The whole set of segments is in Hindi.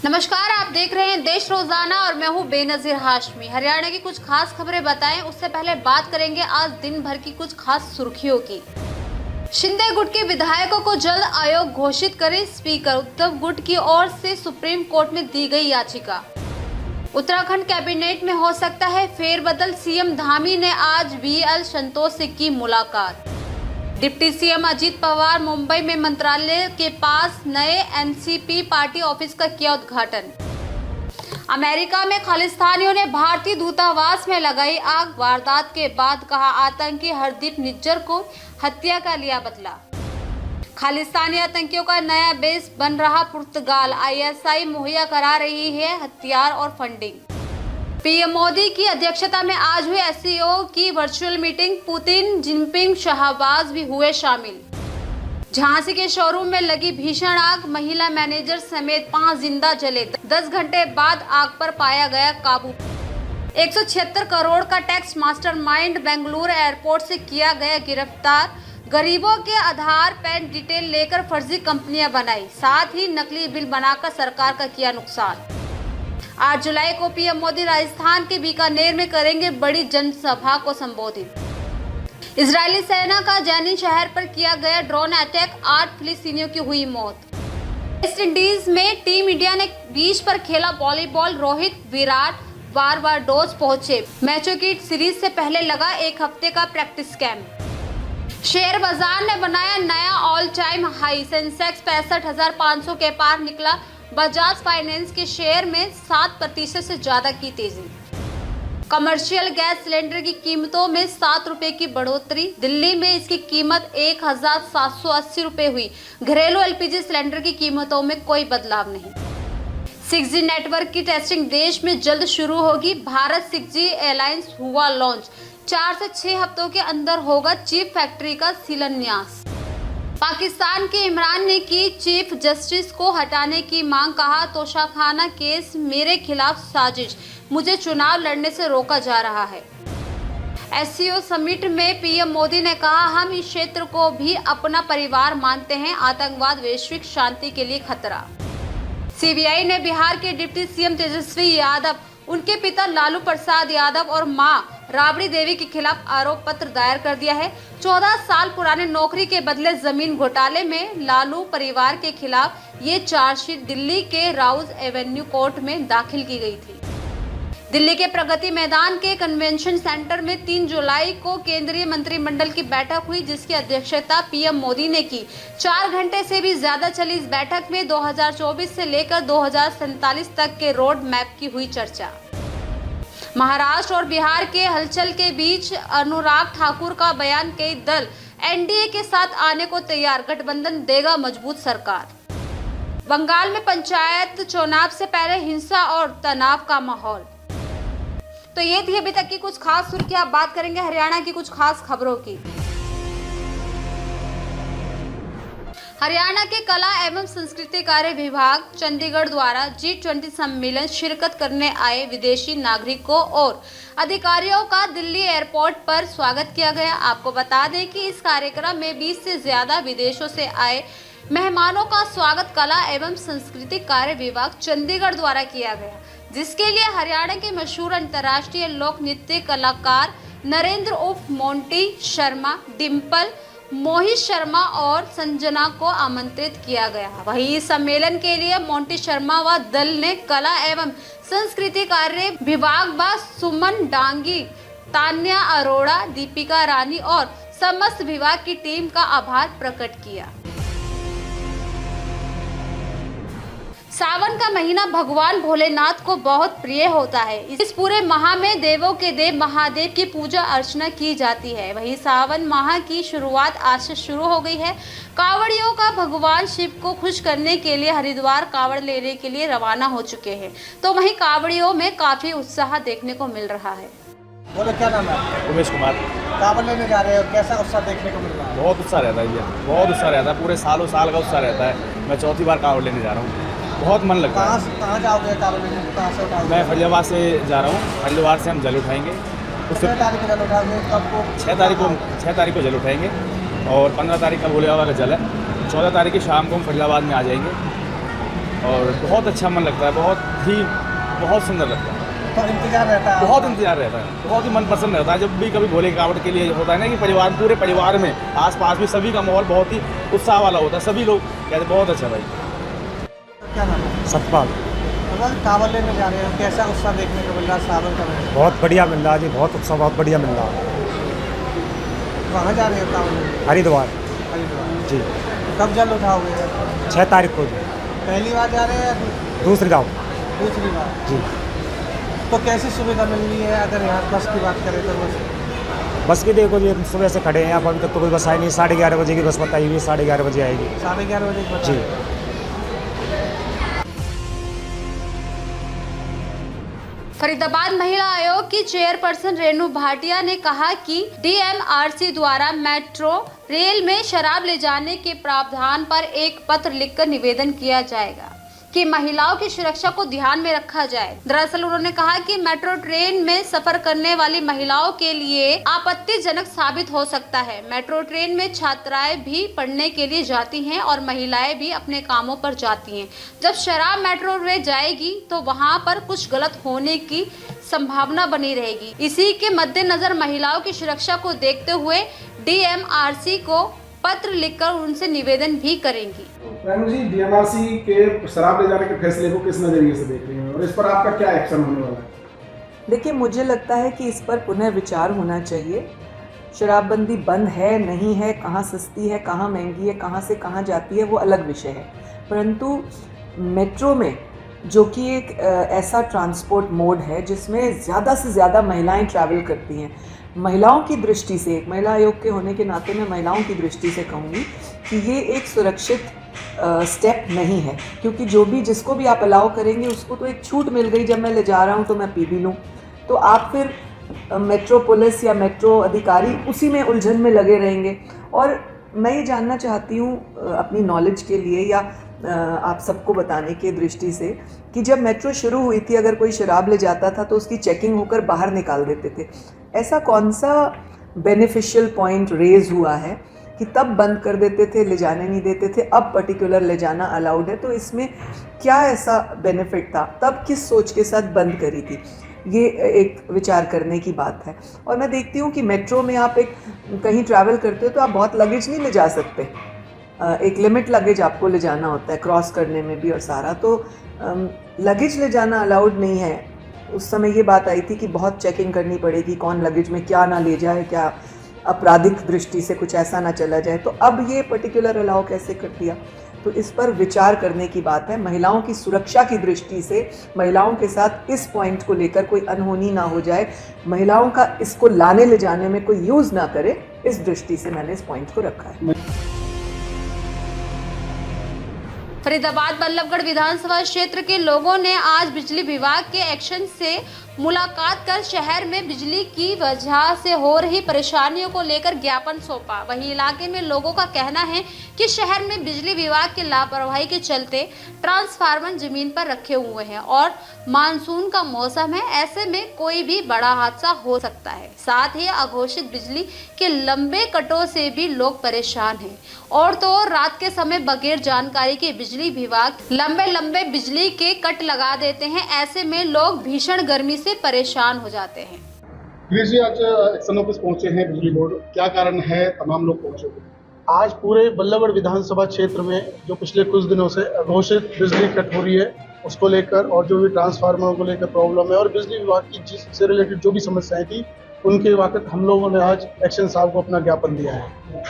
नमस्कार, आप देख रहे हैं देश रोजाना और मैं हूं बेनजीर हाशमी। हरियाणा की कुछ खास खबरें बताएं, उससे पहले बात करेंगे आज दिन भर की कुछ खास सुर्खियों की। शिंदे गुट के विधायकों को जल्द आयोग घोषित करें स्पीकर, उद्धव गुट की ओर से सुप्रीम कोर्ट में दी गई याचिका। उत्तराखंड कैबिनेट में हो सकता है फेरबदल, सीएम धामी ने आज बीएल संतोष से की मुलाकात। डिप्टी सीएम अजीत पवार मुंबई में मंत्रालय के पास नए एनसीपी पार्टी ऑफिस का किया उद्घाटन। अमेरिका में खालिस्तानियों ने भारतीय दूतावास में लगाई आग, वारदात के बाद कहा आतंकी हरदीप निज्जर को हत्या का लिया बदला। खालिस्तानी आतंकियों का नया बेस बन रहा पुर्तगाल, आईएसआई मुहैया करा रही है हथियार और फंडिंग। पीएम मोदी की अध्यक्षता में आज हुई एससीओ की virtual meeting, Putin, Jinping, Shahbaz भी हुए शामिल। झांसी के शोरूम में लगी भीषण आग, महिला मैनेजर समेत 5 जिंदा जले, 10 घंटे बाद आग पर पाया गया काबू। 176 करोड़ का टैक्स मास्टरमाइंड बेंगलुरु एयरपोर्ट से किया गया गिरफ्तार। गरीबों के आधार पैन डिटेल लेकर फर्जी कंपनियां बनाई, साथ ही नकली बिल बनाकर सरकार का किया नुकसान। 8 जुलाई को पीएम मोदी राजस्थान के बीकानेर में करेंगे बड़ी जनसभा को संबोधित। इजरायली सेना का जैनी शहर पर किया गया ड्रोन अटैक, 8 फिलिस्तीनियों की हुई मौत। वेस्ट इंडीज में टीम इंडिया ने बीच पर खेला वॉलीबॉल, रोहित, विराट बारबाडोस पहुंचे। मैचों की सीरीज से पहले लगा 1 हफ्ते का प्रैक्टिस कैंप। शेयर बाजार ने बनाया नया ऑल टाइम हाई, सेंसेक्स 65,500 के पार निकला। बजाज फाइनेंस के शेयर में 7% से ज्यादा की तेजी। कमर्शियल गैस सिलेंडर की कीमतों में 7 रुपए की बढ़ोतरी, दिल्ली में इसकी कीमत 1,780 रुपए हुई। घरेलू एलपीजी सिलेंडर की कीमतों में कोई बदलाव नहीं। 6G नेटवर्क की टेस्टिंग देश में जल्द शुरू होगी। भारत 6G एलायंस हुआ लॉन्च, 4 से 6 हफ्तों के अंदर होगा चीफ फैक्ट्री का शिलान्यास। पाकिस्तान के इमरान ने की चीफ जस्टिस को हटाने की मांग, कहा तोशाखाना केस मेरे खिलाफ साजिश, मुझे चुनाव लड़ने से रोका जा रहा है। एससीओ समिट में पीएम मोदी ने कहा हम इस क्षेत्र को भी अपना परिवार मानते हैं, आतंकवाद वैश्विक शांति के लिए खतरा। सीबीआई ने बिहार के डिप्टी सीएम तेजस्वी यादव, उनके पिता लालू प्रसाद यादव और मां राबड़ी देवी के खिलाफ आरोप पत्र दायर कर दिया है। 14 साल पुराने नौकरी के बदले जमीन घोटाले में लालू परिवार के खिलाफ ये चार्जशीट दिल्ली के राउज एवेन्यू कोर्ट में दाखिल की गई थी। दिल्ली के प्रगति मैदान के कन्वेंशन सेंटर में 3 जुलाई को केंद्रीय मंत्रिमंडल की बैठक हुई, जिसकी अध्यक्षता पीएम मोदी ने की। 4 घंटे से भी ज्यादा चली इस बैठक में 2024 से लेकर 2047 तक के रोड मैप की हुई चर्चा। महाराष्ट्र और बिहार के हलचल के बीच अनुराग ठाकुर का बयान, कई दल एनडीए के साथ आने को तैयार, गठबंधन देगा मजबूत सरकार। बंगाल में पंचायत चुनाव से पहले हिंसा और तनाव का माहौल। तो ये थी अभी तक की कुछ खास सुर्खियां। बात करेंगे हरियाणा की कुछ खास खबरों की। हरियाणा के कला एवं संस्कृति कार्य विभाग चंडीगढ़ द्वारा G20 सम्मेलन शिरकत करने आए विदेशी नागरिकों और अधिकारियों का दिल्ली एयरपोर्ट पर स्वागत किया गया। आपको बता दें कि इस कार्यक्रम में 20 से ज्यादा विदेशों से आए मेहमानों का स्वागत कला एवं संस्कृति कार्य विभाग चंडीगढ़ द्वारा किया गया, जिसके लिए हरियाणा के मशहूर अंतर्राष्ट्रीय लोक नृत्य कलाकार नरेंद्र उर्फ मोंटी शर्मा, डिम्पल, मोहित शर्मा और संजना को आमंत्रित किया गया। वहीं इस सम्मेलन के लिए मोंटी शर्मा व दल ने कला एवं संस्कृति कार्य विभाग व सुमन डांगी, तान्या अरोड़ा, दीपिका रानी और समस्त विभाग की टीम का आभार प्रकट किया। सावन का महीना भगवान भोलेनाथ को बहुत प्रिय होता है। इस पूरे माह में देवों के देव महादेव की पूजा अर्चना की जाती है। वहीं सावन माह की शुरुआत आज से शुरू हो गई है। कांवड़ियों का भगवान शिव को खुश करने के लिए हरिद्वार कांवड़ लेने के लिए रवाना हो चुके हैं, तो वहीं कांवड़ियों में काफी उत्साह देखने को मिल रहा है। बोलो, क्या नाम है? उमेश कुमार। कांवड़ लेने जा रहे हो, कैसा उत्साह देखने को मिल रहा है? बहुत उत्साह रहता है भैया, बहुत उत्साह रहता है, पूरे सालों साल का उत्साह रहता है। मैं 4थी बार कांवड़ लेने जा रहा हूँ, बहुत मन लगता है। कहाँ जाओगे कांवड़ लेने? कहाँ से उठाओगे? मैं फरीदाबाद से जा रहा हूँ। फरीदाबाद से हम जल उठाएंगे। उससे 6 तारीख को जल उठाओगे? कब को? 6 तारीख को जल उठाएंगे और 15 तारीख का भोले बाबा का जल है। 14 तारीख की शाम को हम फरीदाबाद में आ जाएंगे और बहुत अच्छा मन लगता है, बहुत सुंदर लगता है। तो इंतजार रहता है, बहुत इंतजार रहता है, बहुत ही मनपसंद रहता है। जब भी कभी भोले की कावड़ के लिए होता है ना कि पूरे परिवार में आसपास भी सभी का माहौल बहुत ही उत्साह वाला होता है, सभी लोग कहते हैं बहुत अच्छा भाई। क्या नाम है? सतपाल। अगर कावड़ लेने जा रहे हो, कैसा उत्साह देखने को मिल रहा है सावन का महीना? बहुत बढ़िया मिल रहा है जी, बहुत उत्साह बहुत बढ़िया मिल रहा है। कहाँ जा रहे हो कावड़ लेने? हरिद्वार हरिद्वार। जी। कब जल उठाओगे? 6 तारीख को जी। पहली बार जा रहे हैं या दूसरी गाँव दूसरी बार? जी। तो कैसी सुविधा मिल रही है? अगर यहाँ बस की बात करें तो बस की देखो जी, सुबह से खड़े हैं यहाँ पर, अभी तक तो कोई बस आई नहीं। 11:30 बजे की बस बताई हुई है, 11:30 बजे आएगी। 11:30 बजे की बता जी। रहे हैं। फरीदाबाद महिला आयोग की चेयरपर्सन रेणु भाटिया ने कहा कि डीएमआरसी द्वारा मेट्रो रेल में शराब ले जाने के प्रावधान पर एक पत्र लिखकर निवेदन किया जाएगा कि महिलाओं की सुरक्षा को ध्यान में रखा जाए। दरअसल उन्होंने कहा कि मेट्रो ट्रेन में सफर करने वाली महिलाओं के लिए आपत्तिजनक साबित हो सकता है। मेट्रो ट्रेन में छात्राएं भी पढ़ने के लिए जाती हैं और महिलाएं भी अपने कामों पर जाती हैं। जब शराब मेट्रो में जाएगी तो वहां पर कुछ गलत होने की संभावना बनी रहेगी। इसी के मद्देनजर महिलाओं की सुरक्षा को देखते हुए डीएमआरसी को पत्र लिखकर उनसे निवेदन भी करेंगी। रेणु जी, डीएमआरसी के शराब ले जाने के फैसले को किस नजरिए से देख रही हैं और इस पर आपका क्या एक्शन होने वाला है? देखिए, मुझे लगता है कि इस पर पुनः विचार होना चाहिए। शराबबंदी बंद है नहीं है, कहाँ सस्ती है कहाँ महंगी है, कहाँ से कहाँ जाती है, वो अलग विषय है। परंतु मेट्रो में जो कि एक ऐसा ट्रांसपोर्ट मोड है जिसमें ज़्यादा से ज़्यादा महिलाएं ट्रैवल करती हैं, महिलाओं की दृष्टि से, एक महिला आयोग के होने के नाते मैं महिलाओं की दृष्टि से कहूँगी कि ये एक सुरक्षित स्टेप नहीं है। क्योंकि जिसको भी आप अलाउ करेंगे उसको तो एक छूट मिल गई, जब मैं ले जा रहा हूँ तो मैं पी भी लूँ, तो आप फिर मेट्रो पुलिस या मेट्रो अधिकारी उसी में उलझन में लगे रहेंगे। और मैं ये जानना चाहती हूँ अपनी नॉलेज के लिए या आप सबको बताने के दृष्टि से कि जब मेट्रो शुरू हुई थी, अगर कोई शराब ले जाता था तो उसकी चेकिंग होकर बाहर निकाल देते थे। ऐसा कौन सा बेनिफिशियल पॉइंट रेज हुआ है कि तब बंद कर देते थे, ले जाने नहीं देते थे, अब पर्टिकुलर ले जाना अलाउड है? तो इसमें क्या ऐसा बेनिफिट था? तब किस सोच के साथ बंद करी थी? ये एक विचार करने की बात है। और मैं देखती हूँ कि मेट्रो में आप कहीं ट्रैवल करते हो तो आप बहुत लगेज नहीं ले जा सकते, एक लिमिट लगेज आपको ले जाना होता है क्रॉस करने में भी और सारा, तो लगेज ले जाना अलाउड नहीं है। उस समय ये बात आई थी कि बहुत चेकिंग करनी पड़ेगी, कौन लगेज में क्या ना ले जाए, क्या आपराधिक दृष्टि से कुछ ऐसा ना चला जाए। तो अब ये पर्टिकुलर अलाउ कैसे कर दिया? तो इस पर विचार करने की बात है। महिलाओं की सुरक्षा की दृष्टि से महिलाओं के साथ इस पॉइंट को लेकर कोई अनहोनी ना हो जाए, महिलाओं का इसको लाने ले जाने में कोई यूज़ ना करे, इस दृष्टि से मैंने इस पॉइंट को रखा है। फरीदाबाद बल्लभगढ़ विधानसभा क्षेत्र के लोगों ने आज बिजली विभाग के एक्शन से मुलाकात कर शहर में बिजली की वजह से हो रही परेशानियों को लेकर ज्ञापन सौंपा। वहीं इलाके में लोगों का कहना है कि शहर में बिजली विभाग की लापरवाही के चलते ट्रांसफार्मर जमीन पर रखे हुए हैं और मानसून का मौसम है, ऐसे में कोई भी बड़ा हादसा हो सकता है। साथ ही अघोषित बिजली के लंबे कटों से भी लोग परेशान हैं और तो रात के समय बगैर जानकारी के बिजली विभाग लंबे बिजली के कट लगा देते हैं। ऐसे में लोग भीषण गर्मी से परेशान हो जाते हैं। जी, आज एक्शन ऑफिस पहुंचे हैं बिजली बोर्ड, क्या कारण है तमाम लोग पहुंचे हुए? आज पूरे बल्लभगढ़ विधानसभा क्षेत्र में जो पिछले कुछ दिनों से अघोषित बिजली कट हो रही है उसको लेकर और जो भी ट्रांसफार्मर को लेकर प्रॉब्लम है और बिजली विभाग की जिससे रिलेटेड जो भी समस्याएं थी उनके वाकत हम लोगों ने आज एक्शन साहब को अपना ज्ञापन दिया है।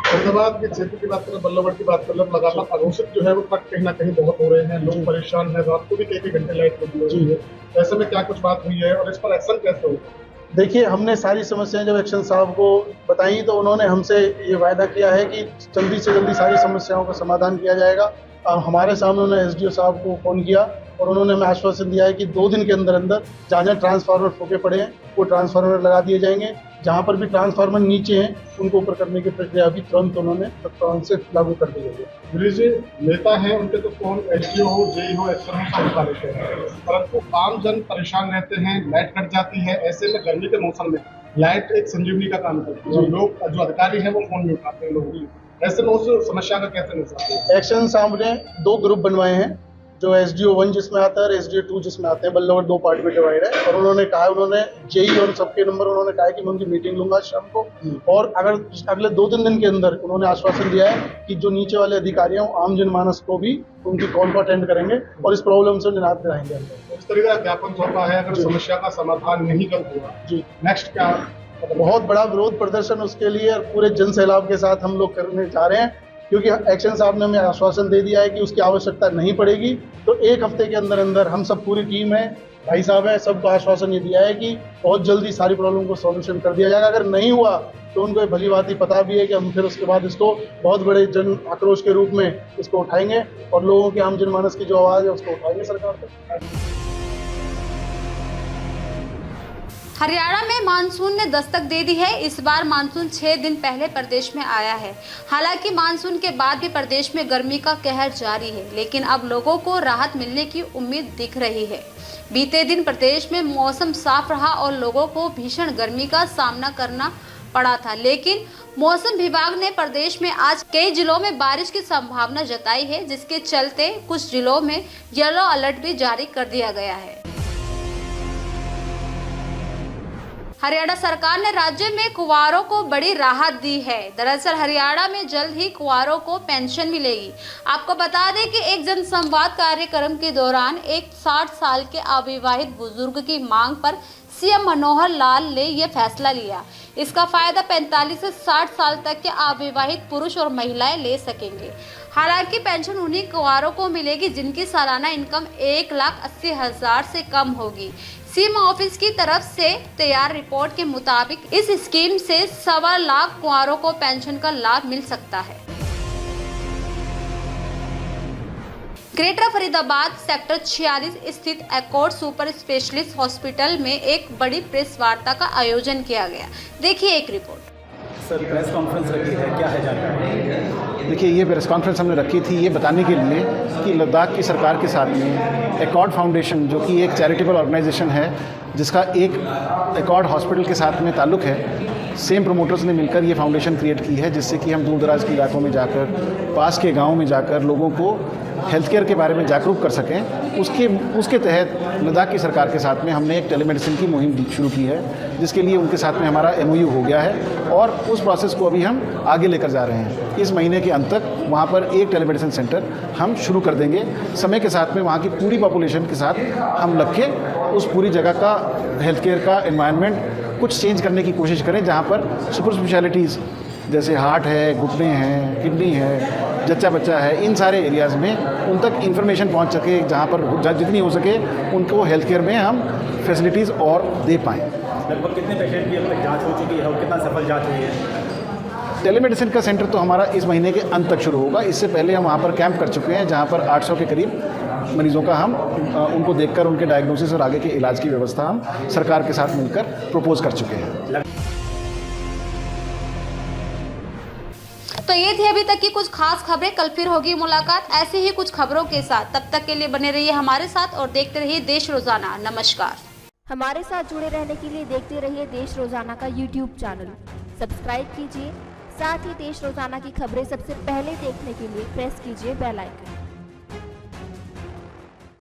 फरीदाबाद के क्षेत्र की बात करें, बल्लभगढ़ की बात करें, लगातार अघोषित जो है वो कट कहीं ना कहीं बहुत हो रहे हैं, लोग परेशान हैं, रात को भी कई घंटे लाइट लगी हुई है। ऐसे में क्या कुछ बात हुई है और इस पर एक्शन कैसे होगा? देखिए, हमने सारी समस्याएं जब एक्शन साहब को बताई तो उन्होंने हमसे ये वायदा किया है कि जल्दी से जल्दी सारी समस्याओं का समाधान किया जाएगा। हमारे सामने उन्होंने एसडीओ साहब को फ़ोन किया और उन्होंने हमें आश्वासन दिया है कि 2 दिन के अंदर अंदर जहाँ ट्रांसफार्मर फूके पड़े हैं वो ट्रांसफार्मर लगा दिए जाएंगे। जहाँ पर भी ट्रांसफार्मर नीचे हैं उनको ऊपर करने की प्रक्रिया भी तुरंत उन्होंने तत्काल से लागू कर दी गई है। जी, नेता हैं उनके तो फोन एसडीओ हो, जेई हो, एक्शन हो, सब उठा लेते हैं, परंतु आम जन परेशान रहते हैं, लाइट कट जाती है। ऐसे में गर्मी के मौसम में लाइट एक संजीवनी का काम करती है। लोग जो अधिकारी हैं वो फोन नहीं उठाते हैं लोग। ऐसे में उस समस्या का कैसे निपटाते हैं? एक्शन साहब ने 2 ग्रुप बनवाए हैं, जो SDO 1 जिसमें आता है और SDO 2 जिसमें आते हैं। बल्लभगढ़ 2 पार्ट में डिवाइड है। और उन्होंने कहा, उन्होंने जेई और सबके नंबर उन्होंने कहा कि मैं उनकी मीटिंग लूंगा शाम को, और अगर अगले 2-3 दिन के अंदर उन्होंने आश्वासन दिया है कि जो नीचे वाले अधिकारी हैं आम जनमानस को भी उनकी कॉल को अटेंड करेंगे और इस प्रॉब्लम से निजात दिलाएंगे। इस तरीके का ज्ञापन सौंपा है, अगर समस्या का समाधान नहीं कर हुआ जी, नेक्स्ट क्या? बहुत बड़ा विरोध प्रदर्शन उसके लिए और पूरे जन सैलाब के साथ हम लोग करने जा रहे हैं, क्योंकि एक्शन साहब ने हमें आश्वासन दे दिया है कि उसकी आवश्यकता नहीं पड़ेगी। तो 1 हफ्ते के अंदर अंदर हम सब पूरी टीम है, भाई साहब है, सबको आश्वासन ये दिया है कि बहुत जल्दी सारी प्रॉब्लम को सॉल्यूशन कर दिया जाएगा। अगर नहीं हुआ तो उनको भली बात ही पता भी है कि हम फिर उसके बाद इसको बहुत बड़े जन आक्रोश के रूप में इसको उठाएंगे और लोगों के आम जनमानस की जो आवाज़ है उसको उठाएंगे सरकार तक। हरियाणा में मानसून ने दस्तक दे दी है। इस बार मानसून 6 दिन पहले प्रदेश में आया है। हालांकि मानसून के बाद भी प्रदेश में गर्मी का कहर जारी है, लेकिन अब लोगों को राहत मिलने की उम्मीद दिख रही है। बीते दिन प्रदेश में मौसम साफ रहा और लोगों को भीषण गर्मी का सामना करना पड़ा था, लेकिन मौसम विभाग ने प्रदेश में आज कई जिलों में बारिश की संभावना जताई है, जिसके चलते कुछ जिलों में येलो अलर्ट भी जारी कर दिया गया है। हरियाणा सरकार ने राज्य में कुंवारों को बड़ी राहत दी है। दरअसल हरियाणा में जल्द ही कुंवारों को पेंशन मिलेगी। आपको बता दें कि एक जनसंवाद कार्यक्रम के दौरान एक 60 साल के अविवाहित बुजुर्ग की मांग पर सीएम मनोहर लाल ने यह फैसला लिया। इसका फायदा 45 से 60 साल तक के अविवाहित पुरुष और महिलाएं ले सकेंगे। हालांकि पेंशन उन्हीं कुंवारों को मिलेगी जिनकी सालाना इनकम 1,80,000 से कम होगी। सीएम ऑफिस की तरफ से तैयार रिपोर्ट के मुताबिक इस स्कीम से 1.25 लाख कुंवारों को पेंशन का लाभ मिल सकता है। ग्रेटर फरीदाबाद सेक्टर 46 स्थित एकॉर्ड सुपर स्पेशलिस्ट हॉस्पिटल में एक बड़ी प्रेस वार्ता का आयोजन किया गया। देखिए एक रिपोर्ट। सर, प्रेस कॉन्फ्रेंस रखी है, क्या है जानकारी? देखिए, ये प्रेस कॉन्फ्रेंस हमने रखी थी ये बताने के लिए कि लद्दाख की सरकार के साथ में एकॉर्ड फाउंडेशन, जो कि एक चैरिटेबल ऑर्गेनाइजेशन है जिसका एक एकॉर्ड हॉस्पिटल के साथ में ताल्लुक़ है, सेम प्रमोटर्स ने मिलकर ये फाउंडेशन क्रिएट की है, जिससे कि हम दूर दराज के इलाकों में जाकर, पास के गाँव में जाकर लोगों को हेल्थ केयर के बारे में जागरूक कर सकें। उसके तहत लद्दाख की सरकार के साथ में हमने एक टेलीमेडिसिन की मुहिम शुरू की है, जिसके लिए उनके साथ में हमारा MOU हो गया है और उस प्रोसेस को अभी हम आगे लेकर जा रहे हैं। इस महीने के अंत तक वहाँ पर एक टेलीमेडिसिन सेंटर हम शुरू कर देंगे। समय के साथ में वहाँ की पूरी पॉपुलेशन के साथ हम लग के उस पूरी जगह का हेल्थ केयर का एनवायरनमेंट कुछ चेंज करने की कोशिश करें, जहाँ पर सुपर स्पेशलिटीज़ जैसे हार्ट है, घुटने हैं, किडनी है, जच्चा बच्चा है, इन सारे एरियाज़ में उन तक इंफॉर्मेशन पहुंच सके, जहां पर जितनी हो सके उनको हेल्थ केयर में हम फैसिलिटीज़ और दे पाएँ। लगभग कितने पेशेंट की अब तक जाँच हो चुकी है और कितना सफल जाँच हुई है? टेलीमेडिसिन का सेंटर तो हमारा इस महीने के अंत तक शुरू होगा। इससे पहले हम वहाँ पर कैंप कर चुके हैं, जहाँ पर 800 के करीब मरीज़ों का हम उनको देखकर उनके डायग्नोसिस और आगे के इलाज की व्यवस्था हम सरकार के साथ मिलकर प्रपोज कर चुके हैं। तो ये थी अभी तक की कुछ खास खबरें। कल फिर होगी मुलाकात ऐसे ही कुछ खबरों के साथ। तब तक के लिए बने रहिए हमारे साथ और देखते रहिए देश रोजाना। नमस्कार। हमारे साथ जुड़े रहने के लिए देखते रहिए देश रोजाना का YouTube चैनल सब्सक्राइब कीजिए। साथ ही देश रोजाना की खबरें सबसे पहले देखने के लिए प्रेस कीजिए बेल आइकन।